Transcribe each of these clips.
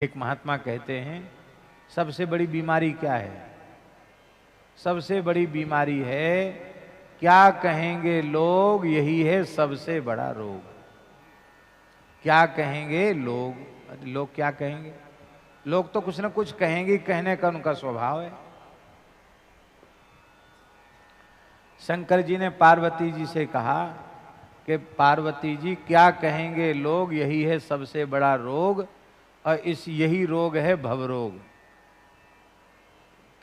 एक महात्मा कहते हैं सबसे बड़ी बीमारी क्या है? सबसे बड़ी बीमारी है क्या कहेंगे लोग, यही है सबसे बड़ा रोग। क्या कहेंगे लोग? लोग क्या कहेंगे? लोग तो कुछ ना कुछ कहेंगे, कहने का उनका स्वभाव है। शंकर जी ने पार्वती जी से कहा कि पार्वती जी क्या कहेंगे लोग, यही है सबसे बड़ा रोग, और यही रोग है भवरोग।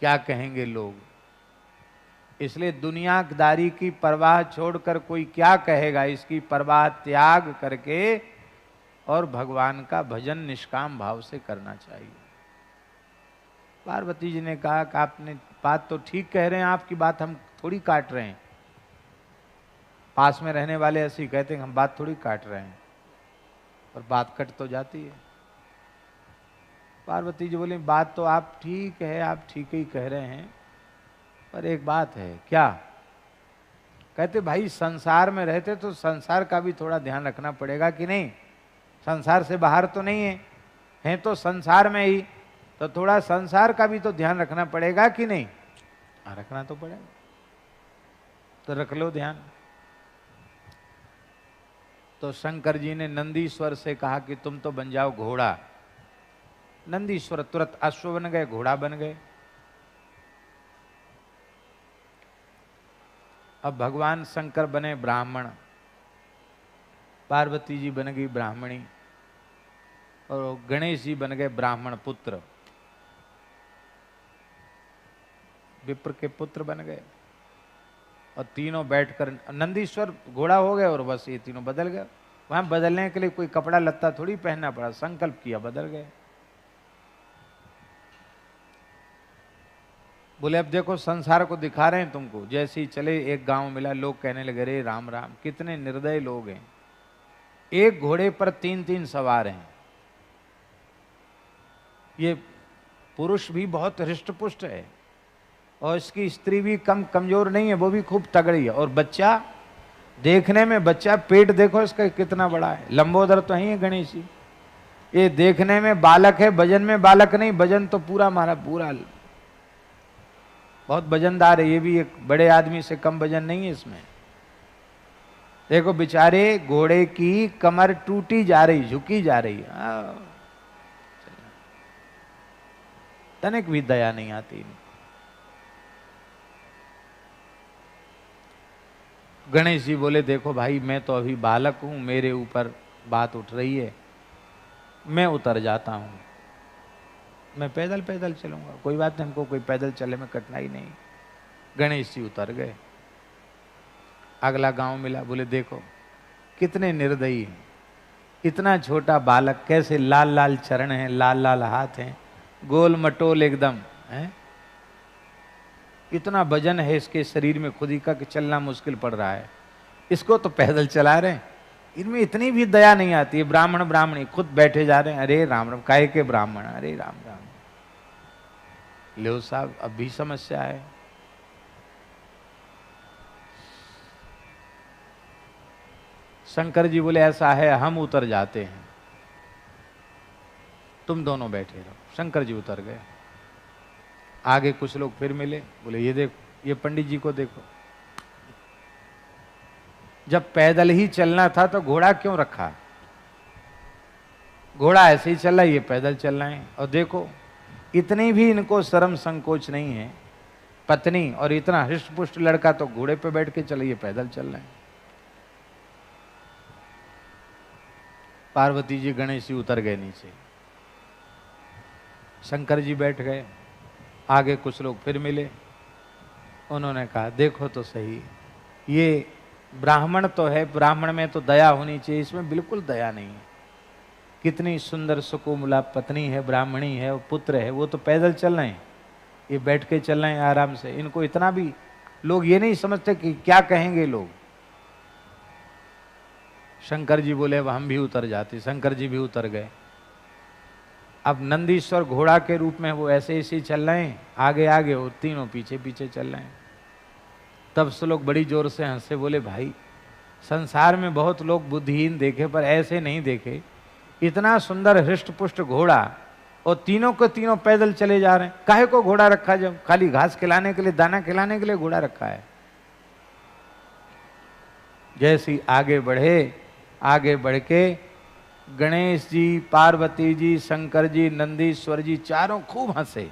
क्या कहेंगे लोग? इसलिए दुनियादारी की परवाह छोड़कर कोई क्या कहेगा, इसकी परवाह त्याग करके और भगवान का भजन निष्काम भाव से करना चाहिए। पार्वती जी ने कहा कि आपने बात तो ठीक कह रहे हैं, आपकी बात हम थोड़ी काट रहे हैं। पास में रहने वाले ऐसे ही कहते हैं हम बात थोड़ी काट रहे हैं, और बात कट तो जाती है। पार्वती जी बोली बात तो आप ठीक है, आप ठीक ही कह रहे हैं, पर एक बात है। क्या? कहते भाई संसार में रहते तो संसार का भी थोड़ा ध्यान रखना पड़ेगा कि नहीं? संसार से बाहर तो नहीं है, हैं तो संसार में ही, तो थोड़ा संसार का भी तो ध्यान रखना पड़ेगा कि नहीं? रखना तो पड़ेगा, तो रख लो ध्यान। तो शंकर जी ने नंदीश्वर से कहा कि तुम तो बन जाओ घोड़ा। नंदीश्वर तुरंत अश्व बन गए, घोड़ा बन गए। अब भगवान शंकर बने ब्राह्मण, पार्वती जी बन गई ब्राह्मणी, और गणेश जी बन गए ब्राह्मण पुत्र, विप्र के पुत्र बन गए। और तीनों बैठकर नंदीश्वर घोड़ा हो गए, और बस ये तीनों बदल गए। वहां बदलने के लिए कोई कपड़ा लत्ता थोड़ी पहनना पड़ा, संकल्प किया, बदल गए। बोले अब देखो संसार को दिखा रहे हैं तुमको। जैसे ही चले एक गांव मिला, लोग कहने लगे रे राम राम, कितने निर्दय लोग हैं, एक घोड़े पर 3-3 सवार हैं। ये पुरुष भी बहुत हृष्टपुष्ट है, और इसकी स्त्री भी कम कमजोर नहीं है, वो भी खूब तगड़ी है। और बच्चा देखने में, बच्चा पेट देखो इसका कितना बड़ा है, लंबोदर तो ही है गणेश जी। ये देखने में बालक है, वजन में बालक नहीं, वजन तो पूरा हमारा पूरा बहुत वजनदार है। ये भी एक बड़े आदमी से कम वजन नहीं है इसमें। देखो बेचारे घोड़े की कमर टूटी जा रही, झुकी जा रही है, तनिक भी दया नहीं आती। गणेश जी बोले देखो भाई मैं तो अभी बालक हूं, मेरे ऊपर बात उठ रही है, मैं उतर जाता हूं, मैं पैदल पैदल चलूंगा, कोई बात नहीं, हमको कोई पैदल चले में कठिनाई नहीं। गणेश जी उतर गए। अगला गांव मिला, बोले देखो कितने निर्दयी हैं, इतना छोटा बालक, कैसे लाल लाल चरण हैं, लाल लाल हाथ हैं, गोल मटोल एकदम है, इतना वजन है इसके शरीर में खुद ही का कि चलना मुश्किल पड़ रहा है, इसको तो पैदल चला रहे हैं। इनमें इतनी भी दया नहीं आती है। ब्राह्मण ब्राह्मणी खुद बैठे जा रहे हैं, अरे राम राम, काहे के ब्राह्मण, अरे राम राम। लो साहब अब भी समस्या है। शंकर जी बोले ऐसा है, हम उतर जाते हैं, तुम दोनों बैठे रहो। शंकर जी उतर गए। आगे कुछ लोग फिर मिले, बोले ये देखो, ये पंडित जी को देखो, जब पैदल ही चलना था तो घोड़ा क्यों रखा? घोड़ा ऐसे ही चल रहा है, ये पैदल चल रहे हैं। और देखो इतनी भी इनको शर्म संकोच नहीं है, पत्नी और इतना हृष्टपुष्ट लड़का तो घोड़े पे बैठ के चले, ये पैदल चल रहे हैं। पार्वती जी गणेश जी उतर गए नीचे, शंकर जी बैठ गए। आगे कुछ लोग फिर मिले, उन्होंने कहा देखो तो सही, ये ब्राह्मण तो है, ब्राह्मण में तो दया होनी चाहिए, इसमें बिल्कुल दया नहीं है। कितनी सुंदर सुकोमला पत्नी है, ब्राह्मणी है, वो पुत्र है, वो तो पैदल चल रहे हैं, ये बैठ के चल रहे हैं आराम से। इनको इतना भी लोग ये नहीं समझते कि क्या कहेंगे लोग। शंकर जी बोले अब हम भी उतर जाते। शंकर जी भी उतर गए। अब नंदीश्वर घोड़ा के रूप में वो ऐसे ऐसे चल रहे हैं, आगे आगे, वो तीनों पीछे पीछे चल रहे हैं। तब से लोग बड़ी जोर से हंसे, बोले भाई संसार में बहुत लोग बुद्धिहीन देखे, पर ऐसे नहीं देखे। इतना सुंदर हृष्ट पुष्ट घोड़ा और तीनों के तीनों पैदल चले जा रहे हैं। काहे को घोड़ा रखा, जब खाली घास खिलाने के लिए, दाना खिलाने के लिए घोड़ा रखा है। जैसे ही आगे बढ़े, आगे बढ़ के गणेश जी, पार्वती जी, शंकर जी, नंदीश्वर जी चारों खूब हंसे।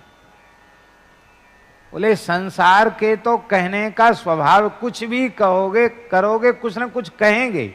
बोले संसार के तो कहने का स्वभाव, कुछ भी कहोगे करोगे कुछ ना कुछ कहेंगे।